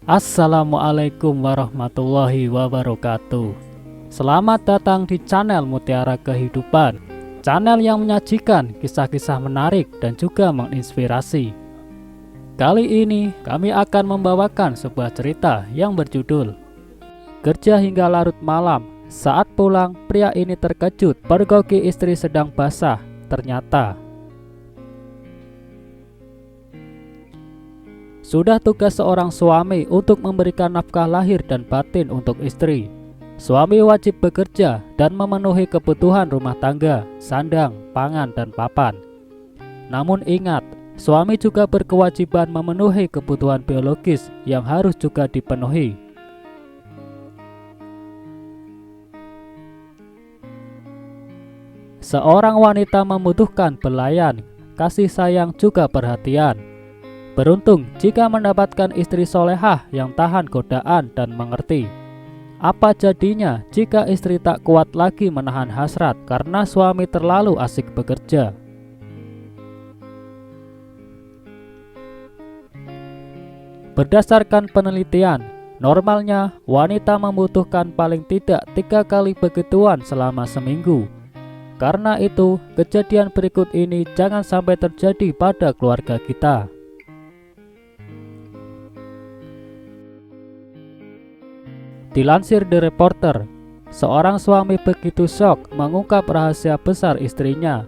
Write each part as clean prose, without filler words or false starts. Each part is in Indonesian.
Assalamualaikum warahmatullahi wabarakatuh. Selamat datang di channel Mutiara Kehidupan, channel yang menyajikan kisah-kisah menarik dan juga menginspirasi. Kali ini kami akan membawakan sebuah cerita yang berjudul Kerja Hingga Larut Malam. Saat pulang, pria ini terkejut pergoki istri sedang basah. Ternyata sudah tugas seorang suami untuk memberikan nafkah lahir dan batin untuk istri. Suami wajib bekerja dan memenuhi kebutuhan rumah tangga, sandang, pangan, dan papan. Namun ingat, suami juga berkewajiban memenuhi kebutuhan biologis yang harus juga dipenuhi. Seorang wanita membutuhkan pelayan, kasih sayang juga perhatian. Beruntung jika mendapatkan istri solehah yang tahan godaan dan mengerti. Apa jadinya jika istri tak kuat lagi menahan hasrat karena suami terlalu asik bekerja? Berdasarkan penelitian, normalnya wanita membutuhkan paling tidak 3 kali begituan selama seminggu. Karena itu, kejadian berikut ini jangan sampai terjadi pada keluarga kita. Dilansir The Reporter, seorang suami begitu syok mengungkap rahasia besar istrinya.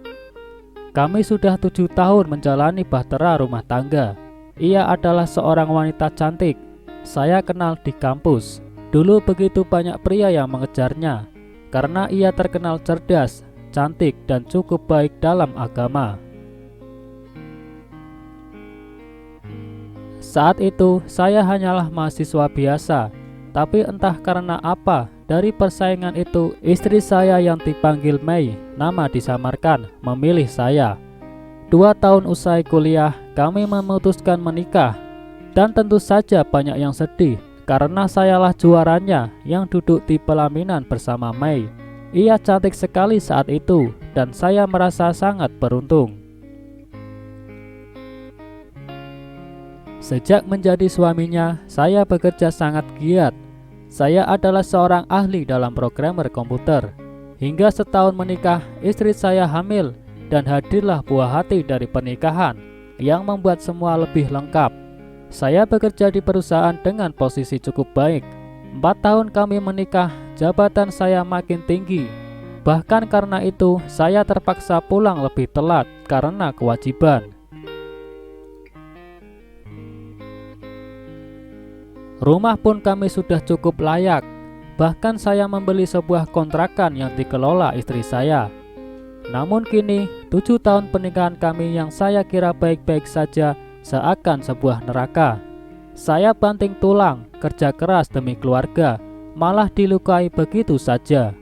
Kami sudah 7 tahun menjalani bahtera rumah tangga. Ia adalah seorang wanita cantik. Saya kenal di kampus. Dulu begitu banyak pria yang mengejarnya, karena ia terkenal cerdas, cantik, dan cukup baik dalam agama. Saat itu, saya hanyalah mahasiswa biasa. Tapi entah karena apa, dari persaingan itu istri saya yang dipanggil Mei, nama disamarkan, memilih saya. 2 tahun usai kuliah, kami memutuskan menikah. Dan tentu saja banyak yang sedih, karena sayalah juaranya yang duduk di pelaminan bersama Mei. Ia cantik sekali saat itu, dan saya merasa sangat beruntung. Sejak menjadi suaminya, saya bekerja sangat giat. Saya adalah seorang ahli dalam programmer komputer. Hingga setahun menikah, istri saya hamil dan hadirlah buah hati dari pernikahan yang membuat semua lebih lengkap. Saya bekerja di perusahaan dengan posisi cukup baik. 4 tahun kami menikah, jabatan saya makin tinggi. Bahkan karena itu, saya terpaksa pulang lebih telat karena kewajiban. Rumah pun kami sudah cukup layak. Bahkan saya membeli sebuah kontrakan yang dikelola istri saya. Namun kini 7 tahun pernikahan kami yang saya kira baik-baik saja seakan sebuah neraka. Saya banting tulang, kerja keras demi keluarga, malah dilukai begitu saja.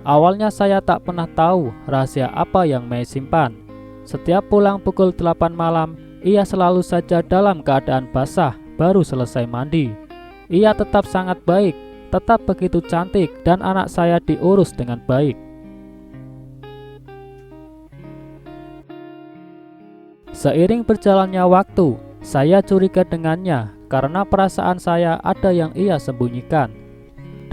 Awalnya saya tak pernah tahu rahasia apa yang Mei simpan. Setiap pulang pukul 8 malam, ia selalu saja dalam keadaan basah baru selesai mandi. Ia tetap sangat baik, tetap begitu cantik, dan anak saya diurus dengan baik. Seiring berjalannya waktu, saya curiga dengannya karena perasaan saya ada yang ia sembunyikan.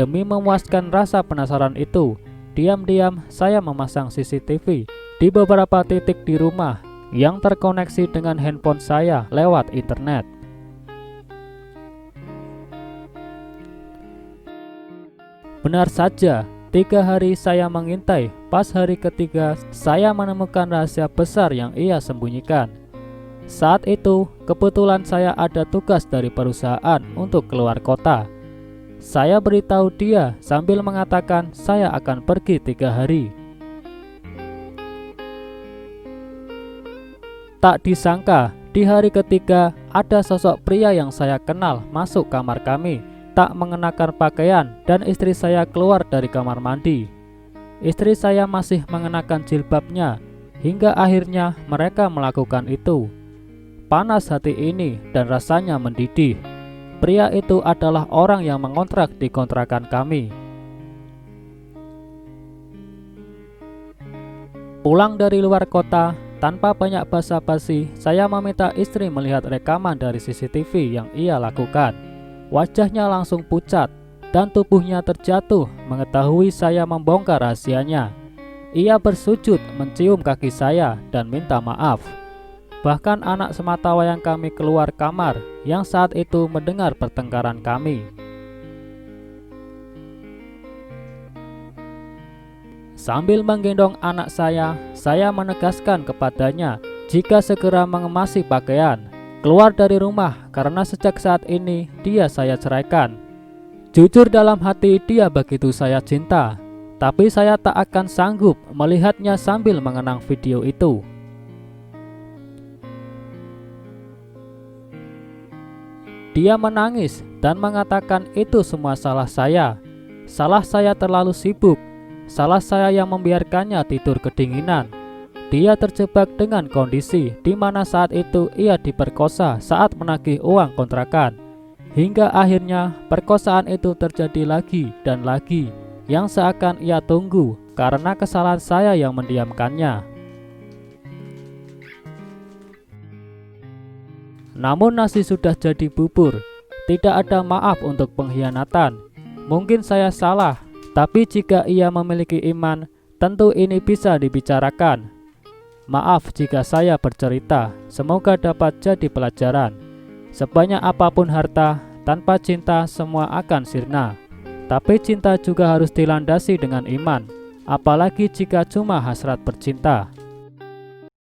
Demi memuaskan rasa penasaran itu, diam-diam saya memasang CCTV di beberapa titik di rumah yang terkoneksi dengan handphone saya lewat internet. Benar saja, 3 hari saya mengintai. Pas hari ketiga, saya menemukan rahasia besar yang ia sembunyikan. Saat itu, kebetulan saya ada tugas dari perusahaan untuk keluar kota. Saya beritahu dia sambil mengatakan saya akan pergi 3 hari. Tak disangka, di hari ketiga ada sosok pria yang saya kenal masuk kamar kami, tak mengenakan pakaian, dan istri saya keluar dari kamar mandi. Istri saya masih mengenakan jilbabnya, hingga akhirnya mereka melakukan itu. Panas hati ini dan rasanya mendidih. Pria itu adalah orang yang mengontrak di kontrakan kami. Pulang dari luar kota, Tanpa banyak basa-basi, saya meminta istri melihat rekaman dari CCTV yang ia lakukan. Wajahnya langsung pucat dan tubuhnya terjatuh mengetahui saya membongkar rahasianya. Ia bersujud mencium kaki saya dan minta maaf. Bahkan anak sematawayang kami keluar kamar yang saat itu mendengar pertengkaran kami. Sambil menggendong anak saya menegaskan kepadanya jika segera mengemasi pakaian, keluar dari rumah karena sejak saat ini dia saya ceraikan. Jujur dalam hati dia begitu saya cinta, tapi saya tak akan sanggup melihatnya sambil mengenang video itu. Dia menangis dan mengatakan itu semua salah saya. Salah saya terlalu sibuk. Salah saya yang membiarkannya tidur kedinginan. Dia terjebak dengan kondisi di mana saat itu ia diperkosa saat menagih uang kontrakan. Hingga akhirnya perkosaan itu terjadi lagi dan lagi, yang seakan ia tunggu karena kesalahan saya yang mendiamkannya. Namun nasi sudah jadi bubur. Tidak ada maaf untuk pengkhianatan. Mungkin saya salah, tapi jika ia memiliki iman, tentu ini bisa dibicarakan. Maaf jika saya bercerita, semoga dapat jadi pelajaran. Sebanyak apapun harta, tanpa cinta semua akan sirna. Tapi cinta juga harus dilandasi dengan iman, apalagi jika cuma hasrat bercinta.